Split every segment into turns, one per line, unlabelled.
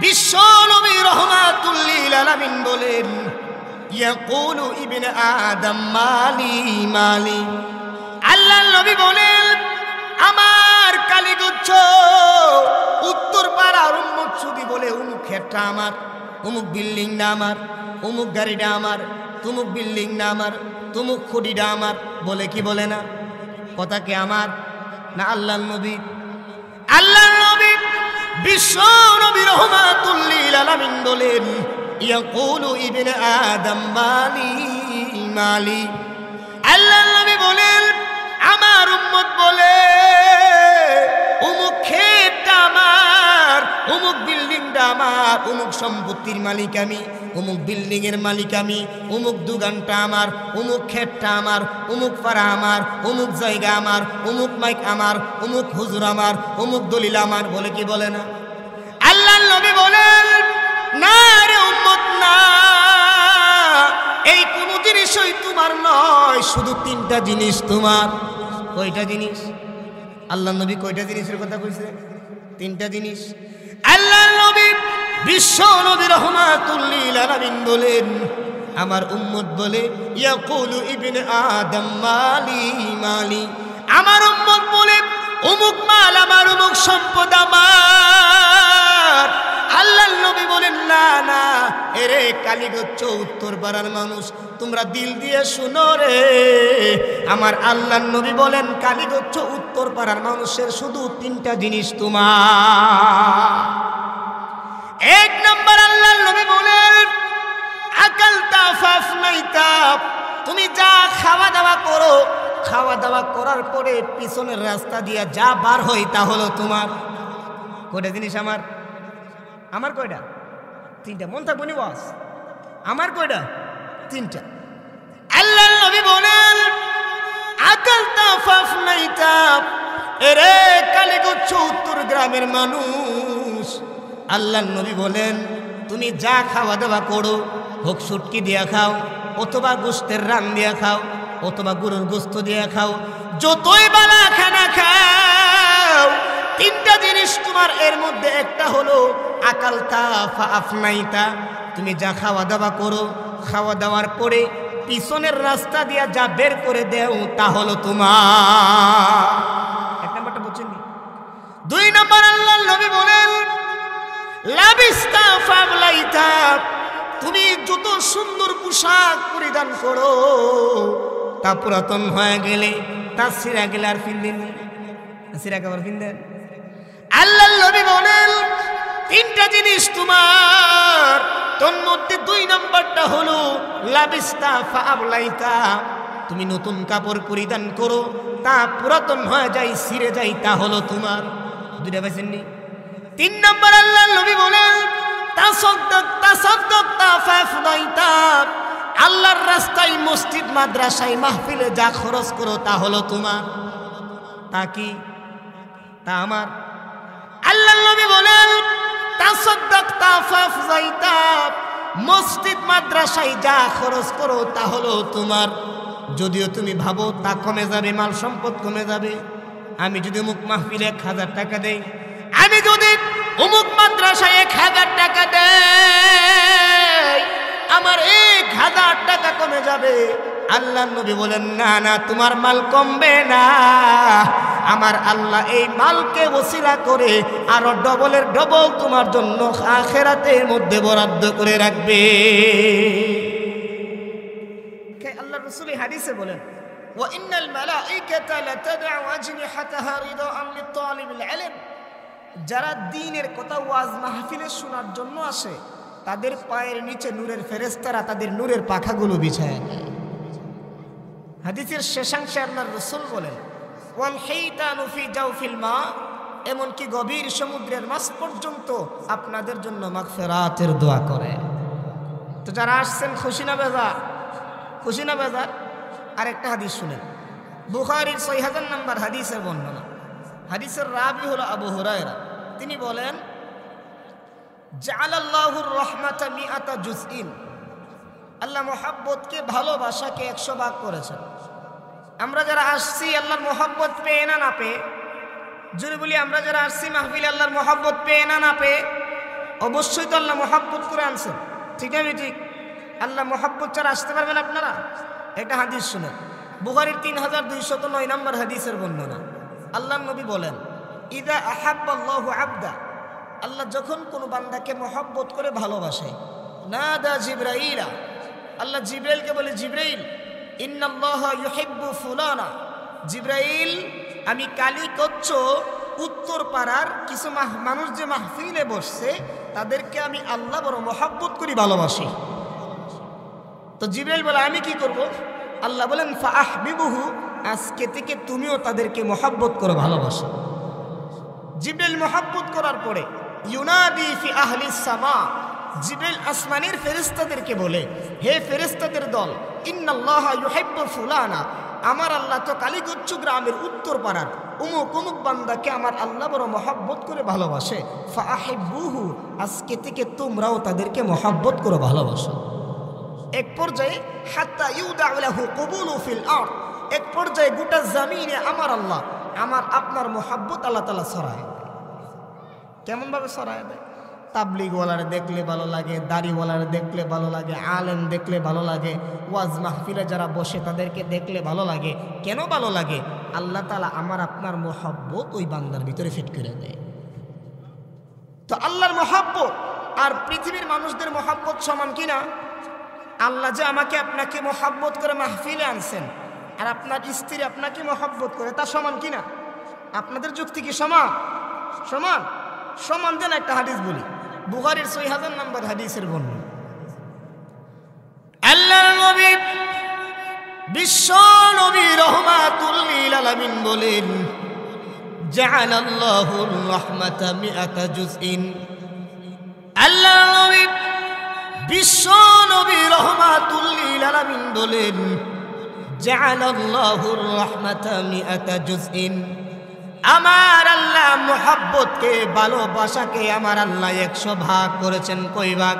বিশ্ব নবী রাহমাতুল লিল আলামিন বলেন, ইয়াকুলু ইবনে আদম মালি মালি। আল্লাহর নবী বলেন, আমার কালীগচ্ছ উত্তর পাড়ার উম্মত যদি বলে অমুক ক্ষেতটা আমার, অমুক বিল্ডিংটা আমার, অমুক গাড়িটা আমার, তুমুক বিল্ডিংটা আমার, তুমুক খুঁটিটা আমার, বলে কি বলে না? কথা কি আমার না আল্লাহর নবী? আল্লাহর নবী বিশ্ব নবী রাহমাতুল লিল আলামিন বলেন, ইয়াকুলু ইবনে আদম মালি মালি। আল্লাহর নবী বলেন, আমার উম্মত বলে অমুক ক্ষেতটা আমার, অমুক বিল্ডিংটা আমার, অমুক সম্পত্তির মালিক আমি, অমুক বিল্ডিং এর মালিক আমি, অমুক দোকানটা আমার, অমুক ক্ষেতটা আমার, অমুক পাড়া আমার, অমুক জায়গা আমার, অমুক মাইক আমার, অমুক হুজুর আমার, অমুক দলিল আমার, বলে কি বলে না? আল্লাহর নবী বলেন, না রে উম্মত না, এই কোন জিনিসই তোমার নয়, শুধু তিনটা জিনিস তোমার। কয়টা জিনিস? আল্লাহর নবী কয়টা জিনিসের কথা কইছে? তিনটা জিনিস। আল্লাহর নবী বিশ্ব নবী রাহমাতুল লিল আলামিন বলেন, আমার উম্মত বলে, ইয়াকুলু ইবনে আদম মালি মালি। আমার উম্মত বলে অমুক মাল আমার, অমুক সম্পদ আমার। আল্লাহর নবী বলেন, না না, এরে কালীগচ্ছ উত্তর পাড়ার মানুষ, তোমরা দিল দিয়ে শুনো রে। আমার আল্লাহর নবী বলেন, কালীগচ্ছ উত্তর পাড়ার মানুষের শুধু তিনটা জিনিস তোমার। এক নম্বর, আল্লাহর নবী বলেন, আকালতা ফাফনাইতা, তুমি যা খাওয়া দাওয়া করো, খাওয়া দাওয়া করার পরে পিছনের রাস্তা দিয়ে যা বার হয় তা হলো তোমার। কয়টা জিনিস আমার? আমার কয়টা? তিনটা। মন থাকবো নি বাস? আমার কয়টা? তিনটা। আল্লাহর নবী বলেন, আকালতা ফাফনাইতা, এরে কালীগচ্ছ উত্তর গ্রামের মানুষ, আল্লাহর নবী বলেন, তুমি যা খাওয়া দাওয়া করো, হোক শুটকি দিয়া খাও, অথবা গোস্তের রান দিয়া খাও, অথবা গরুর গোস্ত দিয়া খাও, যতই বালা খানা খাও, তিনটা জিনিস তোমার। এর মধ্যে একটা হলো আকালতা ফাফনাইতা, তুমি যা খাওয়া দাওয়া করো, খাওয়া দাওয়ার পরে পিছনের রাস্তা দিয়া যা বের করে দেও তা হলো তোমার। এক নাম্বারটা বুঝছেন? দুই নাম্বার, আল্লাহর নবী বলেন, লাবিস্তা ফাবলাইতা, তুমি যত সুন্দর পোশাক পরিধান করো, তা পুরাতন হয়ে গেলে, তা ছিঁড়া গেলে আর ফিনদেন, ছিঁড়া কাবার ফিনদেন। আল্লাহর নবী বলেন, তিনটা জিনিস তোমার। তোর মধ্যে দুই নাম্বারটা হলো লাবিস্তা ফাবলাইতা, তুমি নতুন কাপড় পরিধান করো, তা পুরাতন হয়ে যায়, ছিঁড়ে যায়, তা হলো তোমার। দুইটা পাইছেননি? তিন নাম্বার, আল্লাহর নবী বলেন, তাসাদদাকতা ফাফনাইতা, আল্লাহর রাস্তায়, মসজিদ মাদ্রাসায়, মাহফিলে যা খরচ করো তা হলো তোমার। তা কি? তা আমার। আল্লাহর নবী বলেন, তাসাদদাকতা ফাফনাইতা, মসজিদ মাদ্রাসায় যা খরচ করো তা হলো তোমার। যদিও তুমি ভাবো তা কমে যাবে, মাল সম্পদ কমে যাবে। আমি যদি অমুক মাহফিলে 1000 টাকা দেই, আমি যদি অমুক মাদ্রাসায় 1000 টাকা দেই, আমার 1000 টাকা কমে যাবে। আল্লাহর নবী বলেন, না না, তোমার মাল কমবে না। আমার আল্লাহ এই মালকে ওসিলা করে আরো ডবলের ডবল তোমার জন্য আখিরাতের মধ্যে বরাদ্দ করে রাখবে। আল্লাহ রাসূল হাদিসে বলেন, ওয়া ইন্নাল মালাইকাতা লাতাদউ আজনিহাতাহা রিদাআন লিতালিবিল ইলম, যারা দ্বীনের কথা ওয়াজ মাহফিলে শোনার জন্য আসে, তাদের পায়ের নিচে নূরের ফেরেশতারা তাদের নূরের পাখাগুলো বিছায় দেয়। হাদিসের শেষাংশে আল্লাহর রাসূল বলেন, ওয়াল হাইতানু ফি জাওফিল মা, এমনকি গভীর সমুদ্রের মাছ পর্যন্ত আপনাদের জন্য মাগফিরাতের দোয়া করে। তো যারা আসছেন, খুশি না বেজার? খুশি না বেজার? আরেকটা হাদিস শুনেন, বুখারীর ৬০০০ নম্বর হাদিসের বর্ণনা। হাদিসের রাবি হলো আবু হুরায়রা। তিনি বলেন, জাআলাল্লাহুর রাহমাতা মিআতা জুজইন, আল্লাহ মহব্বতকে, ভালোবাসাকে 100 ভাগ করেছেন। আমরা যারা আসছি আল্লাহর মহব্বত পেয়ে না পেয়ে, জোরে বলি, আমরা যারা আসছি মাহফিলে আল্লাহর মহব্বত পেয়ে না পেয়ে, অবশ্যই তো আল্লাহ মহাব্বত করে আনছেন, ঠিক আছে? ঠিক, আল্লাহ মহাব্বত ছাড়া আসতে পারবেন আপনারা? একটা হাদিস শুনে, বুখারীর 3209 নম্বর হাদিসের বর্ণনা। আল্লাহ নবী বলেন, ইদা আহাব্বাল্লাহু আবদা, আল্লাহ যখন কোনো বান্দাকে মহব্বত করে ভালোবাসে, নাদা জিবরাইলা, আল্লাহ জিবরাইলকে বলে, জিবরাইল ইন্নাল্লাহা ইউহিব্বু ফুলানা, জিবরাইল আমি কালীকচ্ছ উত্তর পাড়ার কিছু মানুষ যে মাহফিলে বসছে তাদেরকে আমি আল্লাহ বড় মহব্বত করি, ভালোবাসি। তো জিবরাইল বলে আমি কি করব? আল্লাহ বলেন ফাআহবিবুহু, আজকে থেকে তুমিও তাদেরকে মহব্বত করো, ভালোবাসো। জিবরাইল মহব্বত করার পরে ইউনাদি ফি আহলিস সামা, জিবরাইল আসমানের ফেরেশতাদেরকে বলে, হে ফেরেশতাদের দল, ইন্নাল্লাহা ইউহিব্বু ফুলানা, আমার আল্লাহ তো কালীগচ্ছ গ্রামের উত্তর পাড়ার অমুক অমুক বান্দাকে আমার আল্লাহ বড় মহব্বত করে ভালোবাসে, ফাআহিব্বুহু, আজকে থেকে তোমরাও তাদেরকে মহব্বত করো, ভালোবাসো। এক পর্যায়ে হাত্তা ইউদাউ লাহু কুবুলু ফিল আরদ, এক পর্যায়ে গোটা জমিনে আমার আল্লাহ, আমার আপনার মহব্বত আল্লাহ তাআলা ছড়ায়। কেমন ভাবে ছড়ায় দেয়? তাবলিগওয়ালারে দেখলে ভালো লাগে, দাড়িওয়ালারে দেখলে ভালো লাগে, আলেম দেখলে ভালো লাগে, ওয়াজ মাহফিলে যারা বসে তাদেরকে দেখলে ভালো লাগে। কেন ভালো লাগে? আল্লাহ তাআলা আমার আপনার মহব্বত ওই বান্দার ভিতরে ফিট করে দেয়। তো আল্লাহর মহব্বত আর পৃথিবীর মানুষদের মহব্বত সমান কিনা? আল্লাহ যে আমাকে আপনাকে মহব্বত করে মাহফিলে আনছেন, আর আপনার স্ত্রী আপনাকে মহব্বত করে, তা সমান কিনা? আপনাদের যুক্তি কি সমান? সমান? সমান দেন একটা হাদিস বলি, বুখারীর ৬০০০ নম্বর হাদিসের বর্ণনা। আল্লাহর নবী, বিশ্ব নবী রাহমাতুল লিল আলামিন বলেন, জাআলাল্লাহুর রাহমাতা মিআতা জুজইন। আল্লাহর নবী, বিশ্ব নবী রাহমাতুল লিল আলামিন বলেন, জাআলাল্লাহুর রাহমাতা মিআতা জুজইন, আমার আল্লাহ মোহাব্বতকে, ভালোবাসাকে আমার আল্লাহ 100 ভাগ করেছেন। কই ভাগ?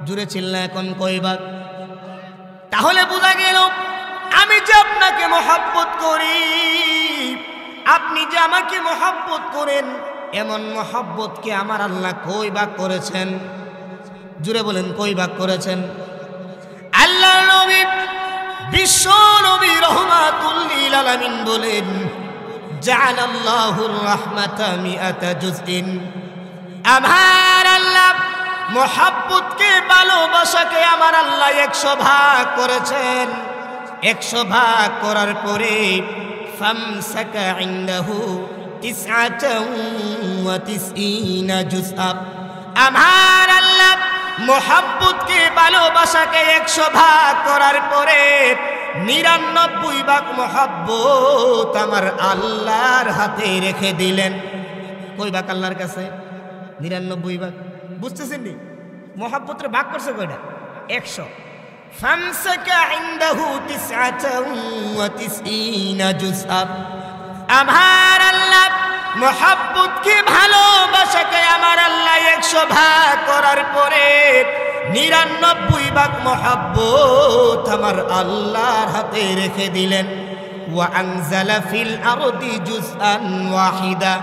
জুড়ে চিল্লা এখন, কই ভাগ? তাহলে বোঝা গেল আমি যে আপনাকে মোহাব্বত করি, আপনি যে আমাকে মোহাব্বত করেন, এমন মোহাব্বতকে আমার আল্লাহ কই ভাগ করেছেন? জুড়ে বলেন, কই ভাগ করেছেন? আল্লাহর নবী, বিশ্ব নবী রাহমাতুল লিল আলামিন বলেন, জাআলাল্লাহুর রাহমাতা মিআতা জুজইন, আমার আল্লাহ মোহাব্বতকে, ভালোবাসাকে আমার আল্লাহ 100 ভাগ করেছেন। 100 ভাগ করার পরে ফামসাকা ইনদাহু 99 জুজআ, আমার আল্লাহ মোহাব্বতকে, ভালোবাসাকে 100 ভাগ করার পরে 99 ভাগ মোহাব্বত আমার আল্লাহর হাতে রেখে দিলেন। কই ভাগ আল্লাহর কাছে? 99 ভাগ। বুঝতেছেন নি? মোহাব্বতের ভাগ করছে কয়টা? 100। ফামসাকা ইনদাহু 99 জুজআ, আমার আল্লাহ মোহাব্বতকে, ভালোবাসাকে আমার আল্লাহ 100 ভাগ করার পরে 99 ভাগ মোহাব্বত আমার আল্লাহর হাতে রেখে দিলেন। ওয়া আনজালা ফিল আরদি জুজআন ওয়াহিদা,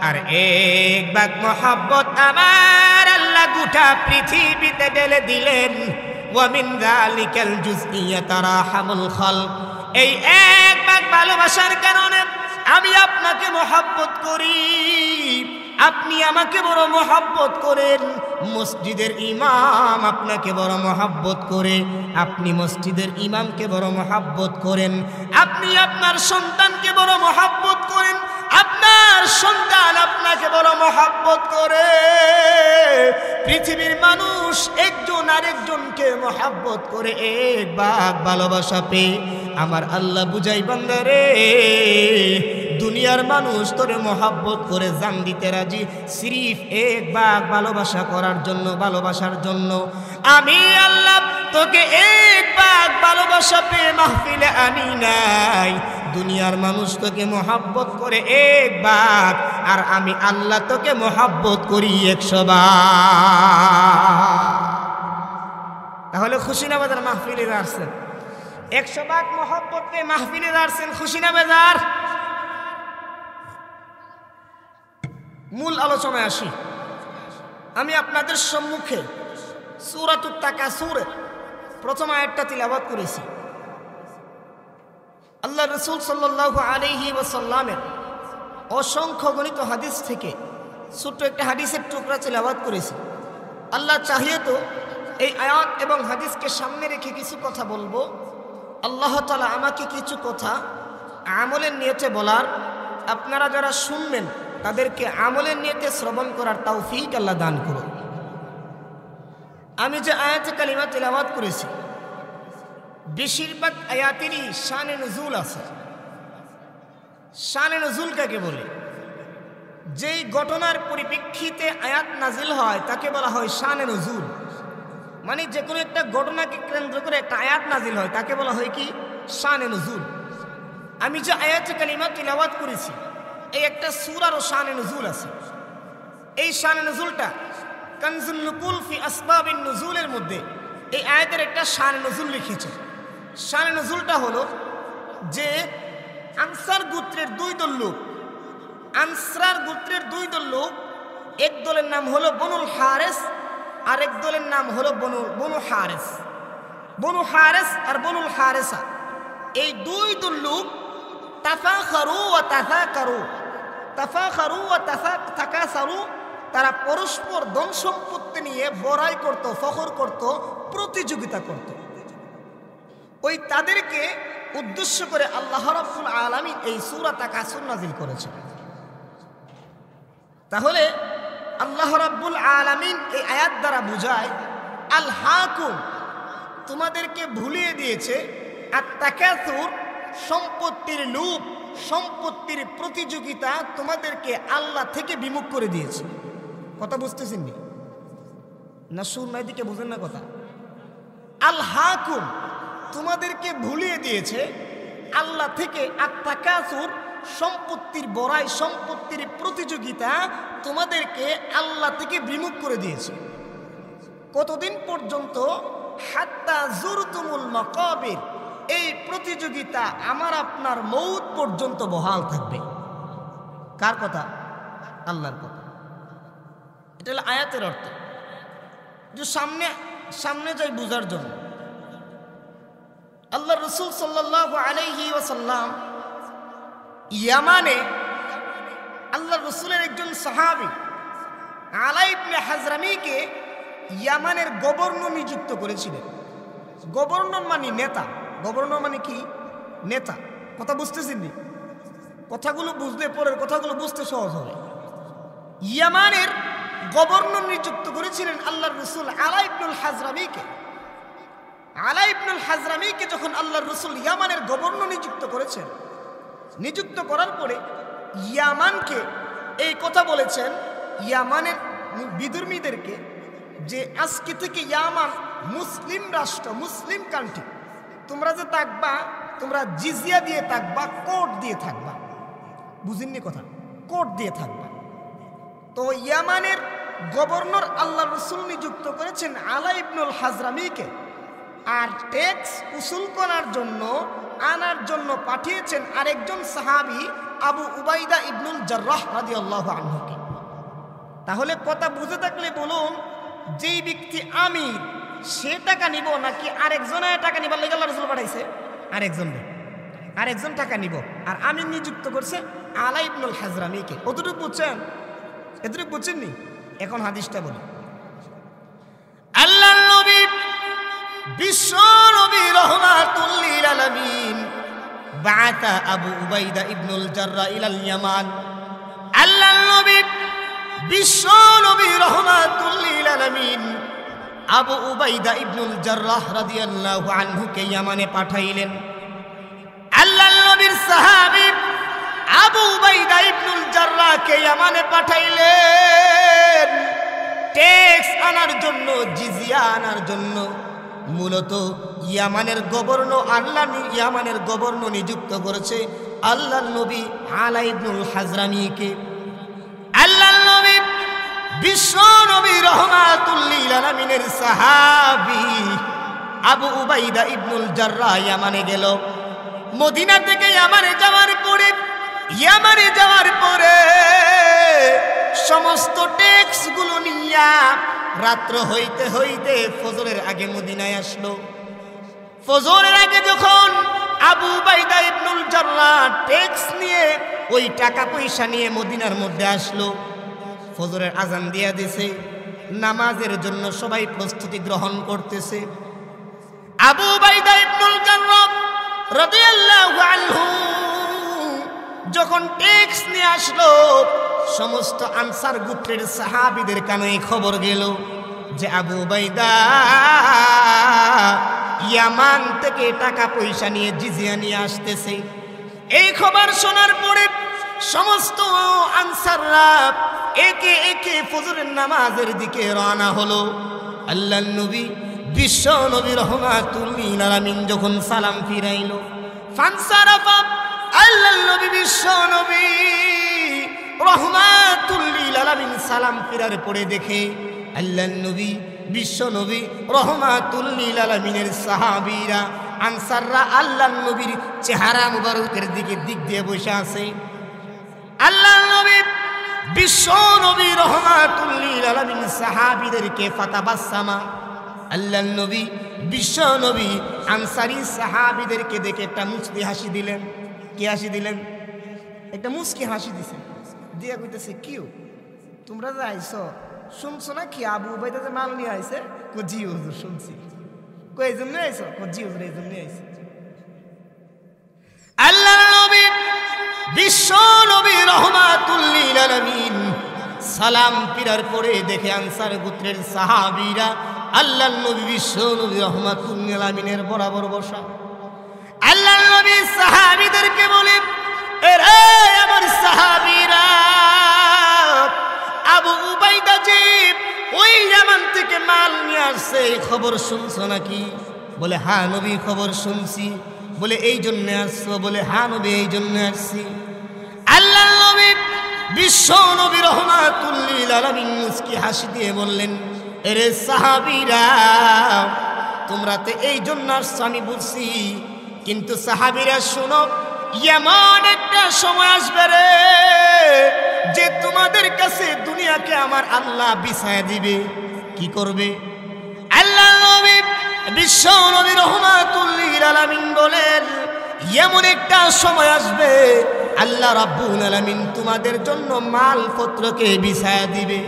আর 1 ভাগ মোহাব্বত আমার আল্লাহ গোটা পৃথিবীতে ঢেলে দিলেন। ওয়া মিন যালিকাল জুজই ইয়াতারাহামুল খালক, এই 1 ভাগ ভালোবাসার কারণে আমি আপনাকে মহব্বত করি, আপনি আমাকে বড় মহব্বত করেন। মসজিদের ইমাম আপনাকে বড় মহব্বত করে, আপনি মসজিদের ইমামকে বড় মহব্বত করেন। আপনি আপনার সন্তানকে বড় মহব্বত করেন, আপনার সন্তান আপনাকে বড় মহব্বত করে। পৃথিবীর মানুষ একজন আরেকজনকে মহব্বত করে 1 ভাগ ভালোবাসা পেয়ে আমার আল্লাহ বুঝাই, বান্দারে দুনিয়ার মানুষ তোরে মহব্বত করে জান দিতে রাজি, সিরিফ 1 ভাগ ভালোবাসা করার জন্য, ভালোবাসার জন্য আমি আল্লাহ তোকে 1 ভাগ ভালোবাসা পেয়ে মাহফিলে আনি নাই। দুনিয়ার মানুষ তোকে মহব্বত করে 1 ভাগ, আর আমি আল্লাহ তোকে মহব্বত করি 100 ভাগ। তাহলে খুশি না বেজার? মাহফিলে আসছেন 100 ভাগ মহব্বত পেয়ে মাহফিলে আসছেন, খুশি না বেজার? মূল আলোচনায় আসি। আমি আপনাদের সম্মুখে সূরাতুত তাকাসুরের প্রথম আয়াতটা তিলাওয়াত করেছি। আল্লাহ রাসূল সাল্লাল্লাহু আলাইহি ওয়াসাল্লামের অসংখ্য গণিত হাদিস থেকে ছোট্ট একটা হাদিসের টুকরা তিলাওয়াত করেছি। আল্লাহ চাহিয়ে তো এই আয়াত এবং হাদিসকে সামনে রেখে কিছু কথা বলবো। আল্লাহ তাআলা আমাকে কিছু কথা আমলের নিয়তে বলার, আপনারা যারা শুনবেন তাদেরকে আমলের নিয়তে শ্রবণ করার তৌফিক আল্লাহ দান করুন। আমি যে আয়াতে কালিমা তিলাওয়াত করেছি বেশিরভাগ আয়াতেরই শানে নুজুল আছে। শানে নুজুল কাকে বলে? যেই ঘটনার পরিপ্রেক্ষিতে আয়াত নাজিল হয় তাকে বলা হয় শানে নুজুল। মানে যে কোনো একটা ঘটনাকে কেন্দ্র করে একটা আয়াত নাজিল হয় তাকে বলা হয় কি? শানে নুজুল। আমি যে আয়াতে কালিমা তিলাওয়াত করেছি এই একটা সূরারও শানে নুজুল আছে। এই শানে নুজুলটা কানজুল নুকুল ফি আসবাবিন নুজুলের মধ্যে এই আয়াতের একটা শানে নুজুল লিখেছে। শানে নুজুলটা হলো যে আনসার গোত্রের দুই দল লোক, আনসার গোত্রের দুই দল লোক, এক দলের নাম হলো বনুল হারেস আর এক দলের নাম হলো বনু হারেস। বনু হারেস আর বনুল হারেসা এই দুই দল লোক তাফাখারু ওয়া তাফাকারু, তাফাখারু ওয়া তাকাসারু, তারা পরস্পর ধন সম্পত্তি নিয়ে বড়াই করত, ফখর করত, প্রতিযোগিতা করত। ওই তাদেরকে উদ্দেশ্য করে আল্লাহ রাব্বুল আলামিন এই সূরা তাকাসুর নাযিল করেছেন। তাহলে আল্লাহ রাব্বুল আলামিন এই আয়াত দ্বারা বুঝায় আল হাকুম, তোমাদেরকে ভুলিয়ে দিয়েছে, আর তাকাসুর সম্পত্তির লোভ, সম্পত্তির প্রতিযোগিতা তোমাদেরকে আল্লাহ থেকে বিমুখ করে দিয়েছে। কথা বুঝতেছেন না? সুর নাই দিকে বুঝেন না কথা? আল হাকুম তোমাদেরকে ভুলিয়ে দিয়েছে আল্লাহ থেকে, আর তাকাসুর সম্পত্তির বড়াই, সম্পত্তির প্রতিযোগিতা তোমাদেরকে আল্লাহ থেকে বিমুখ করে দিয়েছে। কতদিন পর্যন্ত? হাত্তা জুরতুমুল মাকাবির, এই প্রতিযোগিতা আমার আপনার মৌত পর্যন্ত বহাল থাকবে। কার কথা? আল্লাহর কথা। এটা হলো আয়াতের অর্থ। যে সামনে সামনে যাই বুঝার জন্য আল্লাহ রাসূল সাল্লাল্লাহু আলাইহি ওয়াসাল্লাম ইয়ামানে আল্লাহ রাসূলের একজন সাহাবী আলা ইবনে হাজরামিকে ইয়ামানের গভর্নর নিযুক্ত করেছিলেন। গভর্নর মানে নেতা। গভর্নর মানে কি? নেতা। কথা বুঝতেছেন? কথাগুলো বুঝলে পরের কথাগুলো বুঝতে সহজ হবে। ইয়ামানের গভর্নর নিযুক্ত করেছিলেন আল্লাহর রাসূল আলা ইবনুল হাজরামিকে। আলা ইবনুল হাজরামিকে যখন আল্লাহর রাসূল ইয়ামানের গভর্নর নিযুক্ত করেছেন, নিযুক্ত করার পরে ইয়ামানকে এই কথা বলেছেন, ইয়ামানের বিধর্মীদেরকে, যে আজকে থেকে ইয়ামান মুসলিম রাষ্ট্র, মুসলিম কান্ট্রি। তোমরা যে থাকবা, তোমরা জিজিয়া দিয়ে থাকবা, কোট দিয়ে থাকবা। বুঝিননি কথা? কোট দিয়ে থাকবা। তো ইয়ামানের গভর্নর আল্লাহ রাসূল নিযুক্ত করেছেন আলা ইবনুল হাজরামিকে, আর ট্যাক্স উসুল করার জন্য আনার জন্য পাঠিয়েছেন আরেকজন সাহাবী আবু উবাইদা ইবনুল জাররাহ রাদিয়াল্লাহু আনহুকে। তাহলে কথা বুঝে থাকলে বলুন, যেই ব্যক্তি আমির সে টাকা নিব নাকি আরেকজনের টাকা নিবার লেগে আল্লাহ রাসূল পাঠাইছে? আরেকজন টাকা নিব, আর আমির নিযুক্ত করছে আলা ইবনুল হাজরামিকে। কতটুকু বুঝছেন? এতটুকু বুঝছেননি? এখন হাদিসটা বলি। আল্লাহর নবী, বিশ্ব নবী রাহমাতুল লিল আলামিন, বাআতা আবু উবাইদা ইবনুল জাররাহ ইলাল ইয়ামান। আল্লাহর নবী, বিশ্ব নবী রাহমাতুল লিল আলামিন, আবু উবাইদা ইবনুল জাররাহ রাদিয়াল্লাহু আনহুকে ইয়ামানে পাঠাইলেন। আল্লাহর নবীর সাহাবী আবু উবাইদা ইবনুল জাররাহকে ইয়ামানে পাঠাইলেন ট্যাক্স আনার জন্য, জিজিয়া আনার জন্য। মূলত ইয়ামানের গভর্নর নিযুক্ত করেছে আল্লাহর নবী আলা ইবনুল হাজরামিকে। আল্লাহর নবী, বিশ্ব নবী রাহমাতুল লিল আলামিনের সাহাবী আবু উবাইদা ইবনুল জাররাহ ইয়ামানে গেল। মদিনা থেকে ইয়ামানে যাওয়ার পরে সমস্ত ট্যাক্সগুলো নিয়ে দিয়া রাত্র হইতে হইতে ফজরের আগে মদিনায় আসলো। ফজরের আগে যখন আবু উবাইদা ইবনুল জাররাহ ট্যাক্স নিয়ে ওই টাকা পয়সা নিয়ে মদিনার মধ্যে আসলো, ফজরের আজান দিয়া দিছে, নামাজের জন্য সবাই প্রস্তুতি গ্রহণ করতেছে। আবু উবাইদা ইবনুল জাররাহ রাদিয়াল্লাহু আনহু যখন ট্যাক্স নিয়ে আসলো, সমস্ত আনসার গোত্রের সাহাবীদের কানে খবর গেল যে আবু উবাইদা ইয়ামান থেকে টাকা পয়সা নিয়ে জিজিয়া নিয়ে আসতেছে। এই খবর শোনার পরে সমস্ত আনসাররা একে একে ফজরের নামাজের দিকে রওনা হলো। আল্লাহর নবী বিশ্ব নবী রাহমাতুল লিল আলামিন যখন সালাম ফিরাইলো, ফানসারাফা আল্লাহর নবী বিশ্ব নবী রাহমাতুল লিল আলামিন সালাম ফিরার পরে দেখে আল্লাহর নবী বিশ্ব নবী রাহমাতুল লিল আলামিনের সাহাবীরা আনসাররা আল্লাহর নবীর চেহারা মুবারকের দিকে দিক দিয়ে বসে আছে। আল্লাহর নবী বিশ্ব নবী রাহমাতুল লিল আলামিন সাহাবীদেরকে ফাতাবাসসামা, আল্লাহর নবী বিশ্ব নবী আনসারী সাহাবীদেরকে দেখে একটা মুচকি হাসি দিলেন। কি হাসি দিলেন? একটা মুচকি হাসি দিছেন, দিয়া কইতেছে কিও তোমরা যে আইছো শুনছো না কি আবু উবাইদা যে মাল নিয়ে আইছে? কো জি হুজুর শুনছি। কো এই জন্য আইছো? কো জি হুজুর এই জন্য আইছে। আল্লাহর নবী বিশ্ব নবী রাহমাতুল লিল আলামিন সালাম ফিরার পরে দেখে আনসার গোত্রের সাহাবীরা আল্লাহর নবী বিশ্ব নবী রাহমাতুল লিল আলামিনের বরাবর বসা। আল্লাহর নবী সাহাবীদেরকে বলে, এরে আমার সাহাবীরা, আবু উবাইদা যে ওই ইয়ামান থেকে মাল নিয়ে আসছে এই খবর শুনছো নাকি? বলে হ্যাঁ নবী খবর শুনছি। বলে এই জন্য আসছো? বলে হ্যাঁ নবী এই জন্য আসছি। আল্লাহর নবী বিশ্ব নবী রাহমাতুল লিল আলামিন মুস্কি হাসি দিয়ে বললেন, এরে সাহাবীরা, তোমরা তো এই জন্য আসছো আমি বুঝছি, কিন্তু সাহাবীরা শোনো, এমন একটা সময় আসবে রে যে তোমাদের কাছে দুনিয়াকে আমার আল্লাহ বিছায়া দিবে। কি করবে? আল্লাহ নবী বিশ্ব নবী রাহমাতুল লিল আলামিন বলেন, এমন একটা সময় আসবে আল্লাহ রাব্বুল আলামিন তোমাদের জন্য মালপত্রকে বিছায়া দিবে,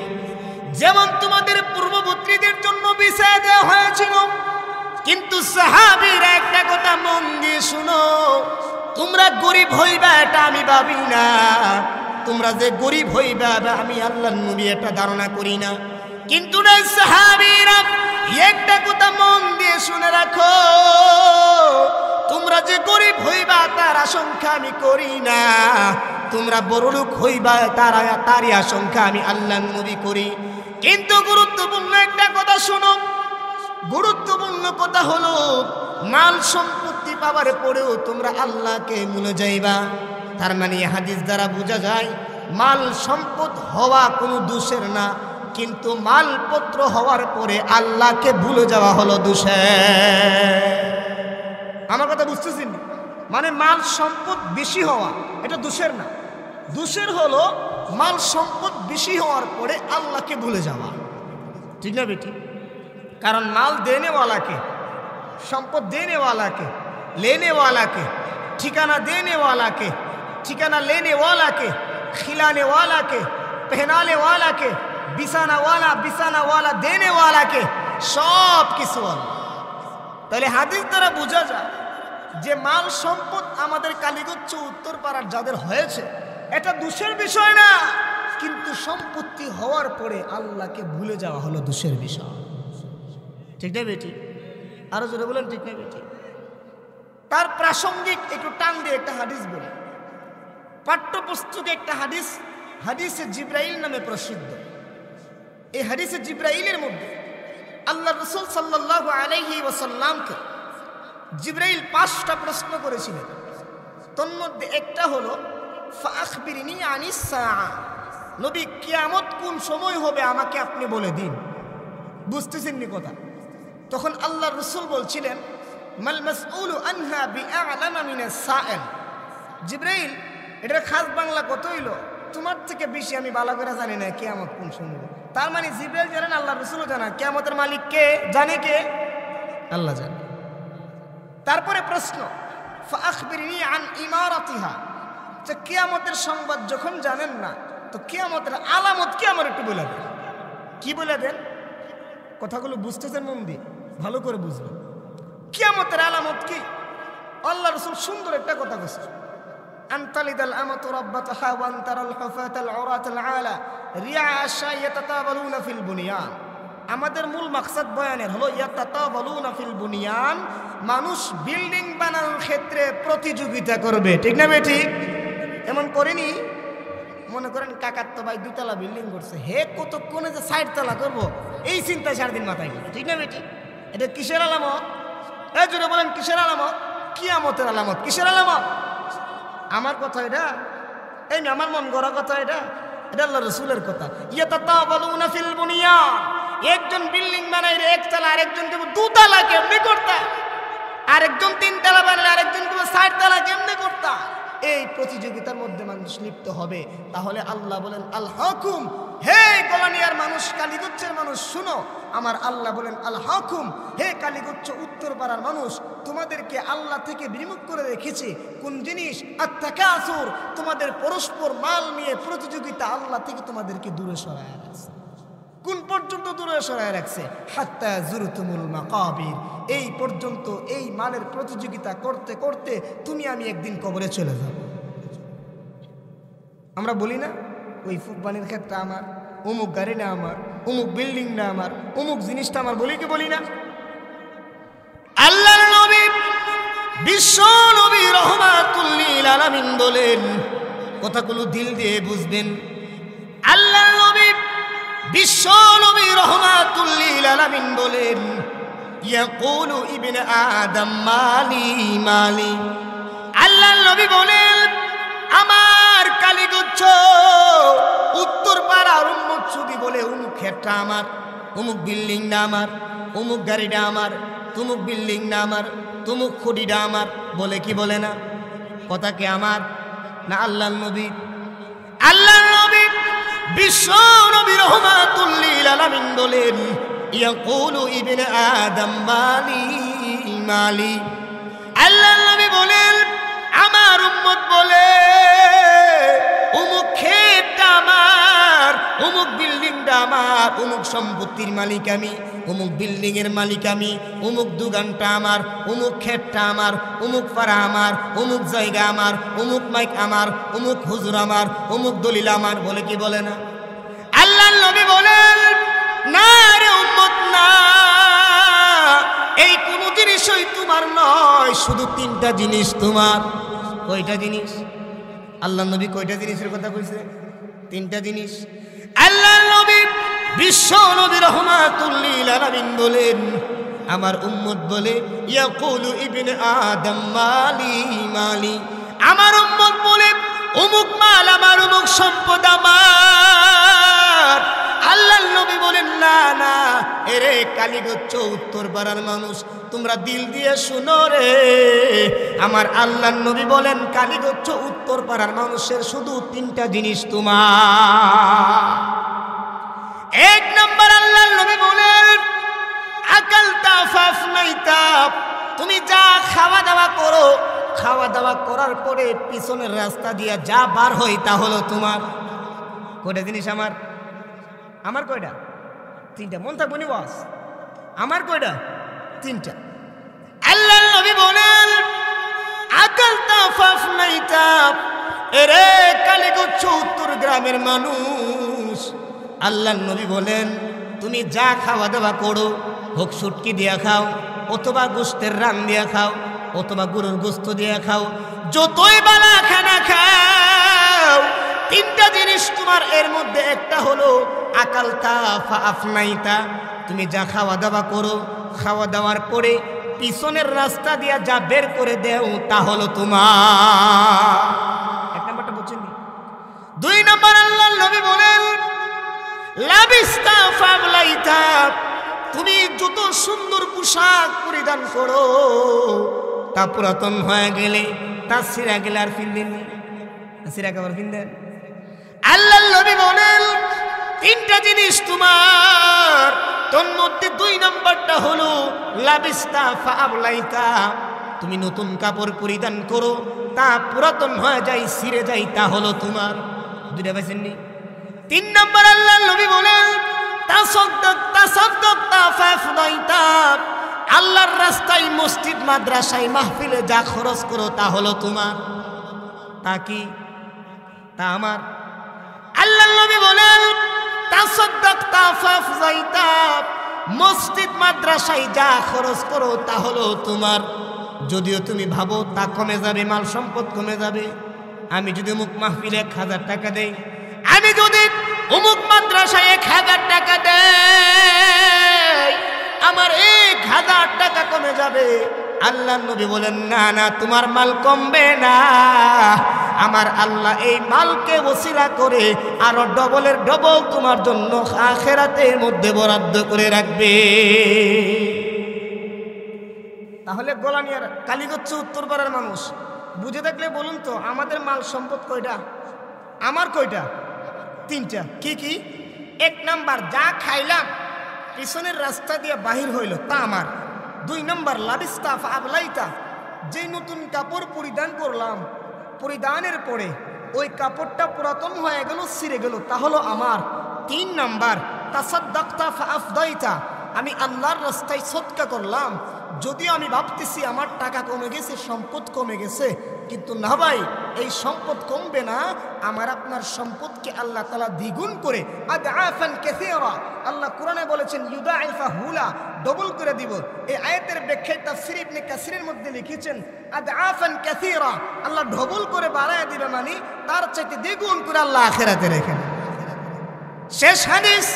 যেমন তোমাদের পূর্ববর্তীদের জন্য বিছায়া দেওয়া হয়েছিল। কিন্তু সাহাবীরা একটা কথা মন দিয়ে শুনো, তোমরা গরিব হইবা এটা আমি ভাবি না, তোমরা যে গরিব হইবা আমি আল্লাহর নবী এটা ধারণা করি না। কিন্তু না সাহাবীরা একটা কথা মন দিয়ে শুনে রাখো, তোমরা যে গরিব হইবা তার আশঙ্কা আমি করি না, তোমরা বড়লোক হইবা তারই আশঙ্কা আমি আল্লাহর নবী করি। কিন্তু গুরুত্বপূর্ণ একটা কথা শোনো, গুরুত্বপূর্ণ কথা হলো মাল সম্পত্তি পাওয়ার পরেও তোমরা আল্লাহকে ভুলে যাইবা। তার মানে হাদিস দ্বারা বোঝা যায় মাল সম্পদ হওয়া কোনো দোষের না, কিন্তু মালপত্র হওয়ার পরে আল্লাহকে ভুলে যাওয়া হলো দোষের। আমার কথা বুঝতেছেন? মানে মাল সম্পদ বেশি হওয়া এটা দোষের না, দোষের হলো মাল সম্পদ বেশি হওয়ার পরে আল্লাহকে ভুলে যাওয়া। ঠিক না বেটি? কারণ মাল দেনে वाला के, সম্পদ देने वाला के, लेने वाला के, ठिकाना देने वाला के, ठिकाना लेने वाला के, खिलाने वाला के, पहनाने वाला के, बिछाना वाला देने वाला के, सब কিছু আল্লাহ। তাহলে হাদিস দ্বারা বোঝা যায় যে মাল সম্পদ আমাদের কালীগঞ্জ উত্তরপাড়ার যাদের হয়েছে এটা দোষের বিষয় না, কিন্তু সম্পত্তি হওয়ার পরে আল্লাহকে ভুলে যাওয়া হলো দোষের বিষয়। ঠিক না বেটি? আরো জোরে বলেন ঠিক না বেটি? তার প্রাসঙ্গিক একটু টান দিয়ে একটা হাদিস বলি। পাঠ্যপুস্তকে একটা হাদিস, হাদিসে জিব্রাইল নামে প্রসিদ্ধ। এই হাদিসে জিব্রাইলের মধ্যে আল্লাহ রাসূল সাল্লাল্লাহু আলাইহি ওয়াসাল্লামকে জিব্রাইল 5টা প্রশ্ন করেছিলেন। তার মধ্যে একটা হলো ফাখবিরনি আনিস সাআ, নবী কিয়ামত কোন সময় হবে আমাকে আপনি বলে দিন। বুঝতেছেন নি কথা? তখন আল্লাহর রাসূল বলছিলেন মাল মাসউলু আনহা বিআলামা মিনাস সাইল। জিব্রাইল, এটার খাস বাংলা কত হইল? তোমার থেকে বেশি আমি ভালো করে জানি না কিয়ামত কোন সময়। তার মানে জিবরাইল জানেন, আল্লাহ রাসূলও জানা, কিয়ামতের মালিক কে জানে? কে? আল্লাহ জানে। তারপরে প্রশ্ন, ফাআখবিরনি আন ইমারাতিহা, যে কিয়ামতের সংবাদ যখন জানেন না, তো কিয়ামতের আলামত কি আমার একটু বলে দেন। কি বলে দেন? কথাগুলো বুঝতেছেন মন দিয়ে, ভালো করে বুঝবেন। কিয়ামতের আলামত কি? আল্লাহ রাসূল সুন্দর একটা কথা বলেছেন, আনতালিদাল আমাতু রাব্বাতাহা ওয়া আনতারাল হুফাতাল উরাতাল আলা রিয়া আশা ইয়াতাতাবালুনা ফিল বুনিয়ান। আমাদের মূল মাকসাদ বয়ানের হলো ইয়াতাতাবালুনা ফিল বুনিয়ান, মানুষ বিল্ডিং বানানোর ক্ষেত্রে প্রতিযোগিতা করবে, ঠিক না বেঠিক? এমন করেনি? মনে করেন কাকার তো ভাই 2 তলা বিল্ডিং করছে, হে কতক্ষণে যে 60 তলা করবো, এই চিন্তা সারাদিন মাথায় গেল, ঠিক না বেঠিক? এটা কিসের আলামত? এই জোরে বলেন, কিসের আলামত? কিয়ামতের আলামত। কিসের আলামত? আমার কথা এটা? এই না আমার মন গড়া কথা এটা? এটা আল্লাহ রাসূলের কথা। ইয়াতাতাবালুনা ফিল বুনিয়ান, একজন বিল্ডিং বানাই 1 তলা, আরেকজন কেবল 2 তলা কেমনে করতা, আরেকজন 3 তলা বানালে আরেকজন কেবল 60 তলা কেমনে করতা। এই প্রতিযোগিতার মধ্যে মানুষ লিপ্ত হবে। তাহলে আল্লাহ বলেন আল হাকুম, হে কলোনিয়ার মানুষ, কালীগঞ্জের মানুষ শুনো, আমার আল্লাহ বলেন আল হাকুম, হে কালীগঞ্জ উত্তরপাড়ার মানুষ, তোমাদেরকে আল্লাহ থেকে বিমুখ করে রেখেছে কোন জিনিস? আত-তাকাসুর, তোমাদের পরস্পর মাল নিয়ে প্রতিযোগিতা আল্লাহ থেকে তোমাদেরকে দূরে সরায় রাখছে। কোন পর্যন্ত দূরে সরায় রাখছে? হাত্তা যুরতুমুল মাকাবির, এই পর্যন্ত এই মালের প্রতিযোগিতা করতে করতে তুমি আমি একদিন কবরে চলে যাব। আমরা বলি না ওই ফুটবলের ক্ষেত্রে আমার, অমুক গাড়ি না আমার, অমুক বিল্ডিং না আমার, অমুক জিনিসটা আমার, বলি কি বলি না? আল্লাহর নবী বিশ্ব নবী রাহমাতুল লিল আলামিন বলেন, কথাগুলো দিল দিয়ে বুঝবেন। আল্লাহর নবী বিশ্ব নবী রাহমাতুল লিল আলামিন বলেন, ইয়াকুলু ইবনে আদম মালি মালি। আল্লাহর নবী বলেন, আমার কালীগঞ্জ উত্তরপাড়ার উম্মত যদি বলে অমুক ক্ষেতটা আমার, অমুক বিল্ডিংটা আমার, অমুক গাড়িটা আমার, তুমুক বিল্ডিংটা আমার, তুমুক খুঁটিটা আমার, বলে কি বলে না? কথা কি আমার না আল্লাহর নবী? আল্লাহর নবী বিশ্ব নবী রাহমাতুল লিল আলামিন বলেন, ইয়াকুলু ইবনে আদম মালি মালি। আল্লাহর নবী বলেন, আমার উম্মত বলে অমুক ক্ষেতটা আমার, অমুক বিল্ডিংটা আমার, অমুক সম্পত্তির মালিক আমি, অমুক বিল্ডিং এর মালিক আমি, অমুক দোকানটা আমার, অমুক ক্ষেতটা আমার, অমুক পাড়া আমার, অমুক জায়গা আমার, অমুক মাইক আমার, অমুক হুজুর আমার, অমুক দলিল আমার, বলে কি বলে না? আল্লাহর নবী বলেন, না রে উম্মত না, এই কোন জিনিসই তোমার নয়, শুধু 3টা জিনিস তোমার। কয়টা জিনিস? আল্লাহর নবী কয়টা জিনিসের কথা কইছে? 3টা জিনিস। আল্লাহর নবী বিশ্ব নবী রাহমাতুল লিল আলামিন বলেন, আমার উম্মত বলে, ইয়াকুলু ইবনে আদম মালি মালি। আমার উম্মত বলে অমুক মাল আমার, অমুক সম্পদ আমার। আল্লাহর নবী বলেন, না না, এরে কালীগঞ্জ উত্তরপাড়ার মানুষ, তোমরা দিল দিয়ে শুনো রে, আমার আল্লাহর নবী বলেন, কালীগঞ্জ উত্তরপাড়ার মানুষের শুধু 3টা জিনিস তোমার। 1 নম্বর আল্লাহর নবী বলেন, আকালতা ফাফনাইতা, তুমি যা খাওয়া দাওয়া করো, খাওয়া দাওয়া করার পরে পিছনের রাস্তা দিয়ে যা বার হয় তা হলো তোমার। কয়টা জিনিস আমার? আমার কয়টা? 3টা। মন থাকবো নি বস? আমার কয়টা? 3টা। আল্লাহর নবী বলেন, আকালতা ফাফনাইতা, এরে কালীগঞ্জ উত্তর গ্রামের মানুষ, আল্লাহর নবী বলেন, তুমি যা খাওয়া দাওয়া করো, হোক শুটকি দিয়া খাও, অথবা গোস্তের রান দিয়া খাও, অথবা গরুর গোস্ত দিয়া খাও, যতই বালা খানা খাও, 3টা জিনিস তোমার। এর মধ্যে একটা হলো আকালতা ফাফনাইতা, তুমি যা খাওয়া দাওয়া করো, খাওয়া দাওয়ার পরে পিছনের রাস্তা দিয়া যা বের করে দেও তা হলো তোমার। 1 নম্বরটা বুঝছেন? 2 নম্বর আল্লাহর নবী বলেন, লাবিস্তা ফাবলাইতা, তুমি যত সুন্দর পোশাক পরিধান করো, তা পুরাতন হয়ে গেলে, তা ছিঁড়া গেলে আর ফিরলেন, ছিঁড়া খাবার ফিরলেন। আল্লাহর নবী বলেন, তিনটা জিনিস তোমার, তোর মধ্যে 2 নম্বরটা হলো লাবিস্তা ফাআবলাইতা, তুমি নতুন কাপড় পরিধান করো, তা পুরাতন হয়ে যায়, ছিঁড়ে যায়, তা হলো তোমার। দুইটা পাইছেননি? 3 নম্বর আল্লাহর নবী বলেন তাসাদদাকতা ফাফদাইতা, আল্লাহর রাস্তায়, মসজিদ, মাদ্রাসায়, মাহফিলে যা খরচ করো তা হলো তোমার। তা কি? তা আমার। আল্লাহর নবী বলেন তাসাদদাকতা ফাফদাইতা, মসজিদ মাদ্রাসায় যা খরচ করো তা হলো তোমার। যদিও তুমি ভাবো তা কমে যাবে, মাল সম্পদ কমে যাবে। আমি যদি অমুক মাহফিলে 1000 টাকা দেই, আমি যদি অমুক মাদ্রাসায় 1000 টাকা দেই, আমার 1000 টাকা কমে যাবে। আল্লাহর নবী বলেন না না, তোমার মাল কমবে না। আমার আল্লাহ এই মালকে ওসিলা করে আরো ডবলের ডবল তোমার জন্য আখিরাতের মধ্যে বরাদ্দ করে রাখবে। তাহলে গোলানিয়ার কালীগঞ্জ উত্তরপাড়ার মানুষ বুঝে থাকলে বলুন তো, আমাদের মাল সম্পদ কয়টা? আমার কয়টা? 3টা। কি কি? 1 নাম্বার যা খাইলাম, পিছনের রাস্তা দিয়ে বাহির হইল, তা আমার। 2 নাম্বার লাবিস্তা ফাআবলাইতা, যে নতুন কাপড় পরিধান করলাম, পরিধানের পরে ওই কাপড়টা পুরাতন হয়ে গেল, ছিঁড়ে গেল, তা হলো আমার। 3 নাম্বার তাসাদদাকতা ফাআফদাইতা, আমি আল্লাহর রাস্তায় সদকা করলাম। যদিও আমি ভাবতেছি আমার টাকা কমে গেছে, সম্পদ কমে গেছে, কিন্তু না ভাই, এই সম্পদ কমবে না। আমার আপনার সম্পদকে আল্লাহ তাআলা দ্বিগুণ করে আদআফান কাসীরা, আল্লাহ কোরআনে বলেছেন ইউদাইফাহুলা, ডবল করে দিব। এই আয়াতের ব্যাখ্যায় তাফসীর ইবনে কাসিরের মধ্যে লিখেছেন আদআফান কাসীরা, আল্লাহ ডবল করে বাড়ায় দিবে, মানে তার চাইতে দ্বিগুণ করে আল্লাহ আখিরাতে রেখেন। শেষ হাদিস,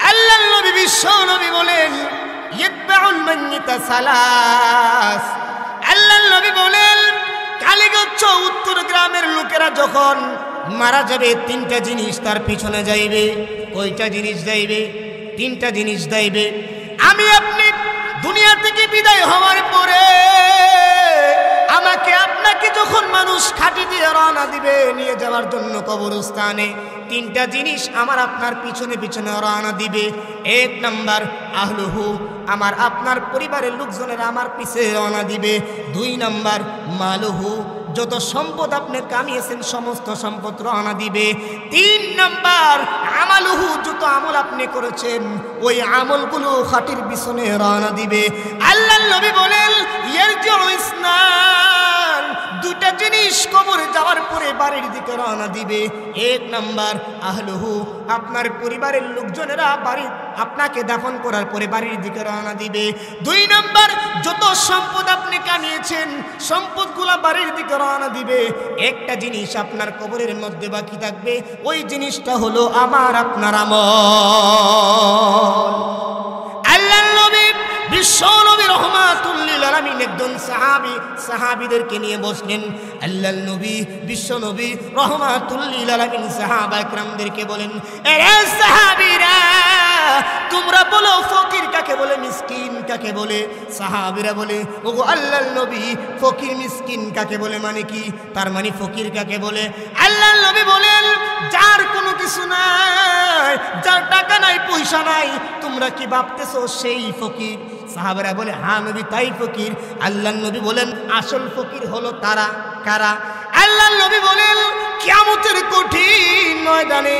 আল্লাহর নবী বিশ্ব নবী বলেন ইতবাউল মাইয়িতা সালাস, আল্লাহর নবী বলেন কালীগঞ্জ উত্তর গ্রামের লোকেরা যখন মারা যাবে, 3টা জিনিস তার পিছনে যাইবে। কয়টা জিনিস যাইবে? 3টা জিনিস যাইবে। আমি আপনি দুনিয়া থেকে বিদায় হওয়ার পরে আমাকে আপনাকে যখন মানুষ খাটি দিয়ে রওনা দিবে নিয়ে যাওয়ার জন্য কবরস্থানে, 3টা জিনিস আমার আপনার পিছনে পিছনে রওনা দিবে। 1 নাম্বার আহলুহু, আমার আপনার পরিবারের লোকজনেরা আমার পিছে রওনা দিবে। 2 নাম্বার মালুহু, যত সম্পদ আপনি কামিয়েছেন সমস্ত সম্পদ রওনা দিবে। 3 নাম্বার আমালুহু, যত আমল আপনি করেছেন ওই আমলগুলো খাটির পিছনে রওনা দিবে। আল্লাহর নবী বলেন ইয়ারজিউ ইসনান, 2টা জিনিস কবরে যাওয়ার পরে বাড়ির দিকে রওনা দিবে। 1 নাম্বার আহলুহু, আপনার পরিবারের লোকজনেরা বাড়ি আপনাকে দাফন করার পরে বাড়ির দিকে রওনা দিবে। 2 নাম্বার যত সম্পদ আপনি কামিয়েছেন সম্পদগুলা বাড়ির দিকে রওনা দিবে। একটা জিনিস আপনার কবরের মধ্যে বাকি থাকবে, ওই জিনিসটা হলো আমার আপনার আমল। আল্লাহর নবী বিশ্ব নবী রাহমাতুল লিল আলামিন একজন সাহাবীদেরকে নিয়ে বসলেন। আল্লাহর নবী বিশ্ব নবী রাহমাতুল লিল আলামিন সাহাবা একরামদেরকে বলেন, এরে সাহাবীরা, তোমরা বলো ফকির কাকে বলে, মিসকিন কাকে বলে? সাহাবীরা বলে, ওগো আল্লাহর নবী, ফকির মিসকিন কাকে বলে মানে কি? তার মানে ফকির কাকে বলে? আল্লাহর নবী বলেন, যার কোনো কিছু নাই, যার টাকা নাই, পয়সা নাই, তোমরা কি ভাবতেছো সেই ফকির? সাহাবারা বলে, হ্যাঁ নবী, তাই ফকির। আল্লাহর নবী বলেন, আসল ফকির হলো তারা। কারা? আল্লাহর নবী বলেন, কিয়ামতের কঠিন ময়দানে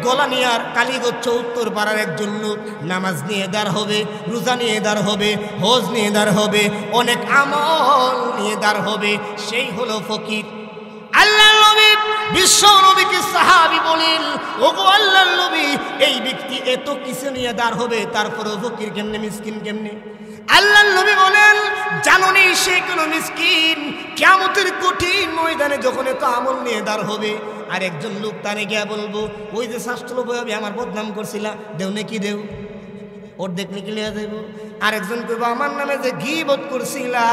গোলানিয়ার কালীগঞ্জ উত্তর পাড়ার একজন লোক নামাজ নিয়ে দাঁড় হবে, রোজা নিয়ে দাঁড় হবে, হজ নিয়ে দাঁড় হবে, অনেক আমল নিয়ে দাঁড় হবে, সেই হলো ফকির। আল্লাহর নবী বিশ্ব নবীকে সাহাবী বলেন, ওগো আল্লাহর নবী, এই ব্যক্তি এত কিছু নিয়ে দাঁড় হবে, তারপরে ফকির কেমনে, মিসকিন কেমনে? আল্লাহর নবী বলেন, জানোনি সে কোনো মিসকিন কিয়ামতের কঠিন ময়দানে যখন এত আমল নিয়ে দাঁড় হবে, আর একজন লোক তারে গিয়া বলবো, ওই যে শাস্ত্র বই আমার বদনাম করছিলা, দেও নাকি দেও, ওর দেখলে কি লিয়া যাইব। আরেকজন কইব, আমার নামে যে গীবত করছিলা,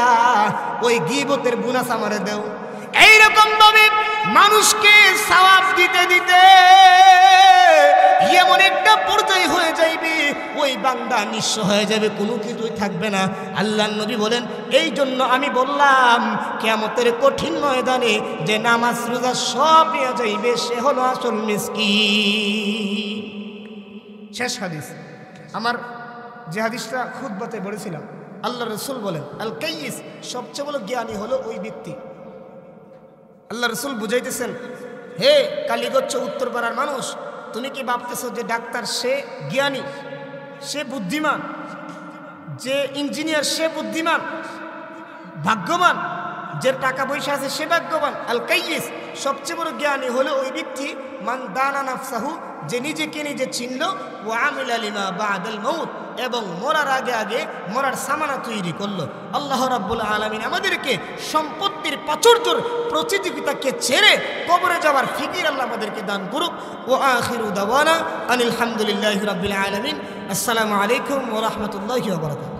ওই গীবতের বোনাস আমারে দেও। এইরকম ভাবে মানুষকে সওয়াব দিতে দিতে এমন একটা পর্যায়ে হয়ে যাইবে, ওই বান্দা নিঃস্ব হয়ে যাবে, কোনো কিছুই থাকবে না। আল্লাহর নবী বলেন, এই জন্য আমি বললাম কিয়ামতের কঠিন ময়দানে যে নামাজ রোজা সব নিয়ে যাইবে, সে হলো আসল মিসকিন। শেষ হাদিস, আমার যে হাদিসটা খুতবাতে বলেছিলাম, আল্লাহ রসুল বলেন আল কাইয়িস, সবচেয়ে বড় জ্ঞানী হলো ওই ব্যক্তি। আল্লাহ রসুল বুঝাইতেছেন, হে কালীগচ্ছ উত্তরপাড়ার মানুষ, তুমি কি ভাবতেছো যে ডাক্তার সে জ্ঞানী, সে বুদ্ধিমান, যে ইঞ্জিনিয়ার সে বুদ্ধিমান, ভাগ্যবান, যে টাকা পয়সা আছে সে ভাগ্যবান? আল কাইয়িস, সবচেয়ে বড় জ্ঞানী হলো ওই ব্যক্তি মান দানা নাফসাহু, যে নিজেকে নিজে চিনল, ও আমিলা লিমা বাদাল মউত, এবং মরার আগে আগে মরার সামানা তৈরি করলো। আল্লাহ রাব্বুল আলামিন আমাদেরকে সম্পত্তির প্রাচুর্যের প্রতিযোগিতাকে ছেড়ে কবরে যাওয়ার ফিকির আল্লাহ আমাদেরকে দান করুক। ও আখিরু দাওয়ানা আনিল হামদুলিল্লাহি রাব্বিল আলামিন। আসসালামু আলাইকুম ওয়া রাহমাতুল্লাহি ওয়া বারাকাতুহু।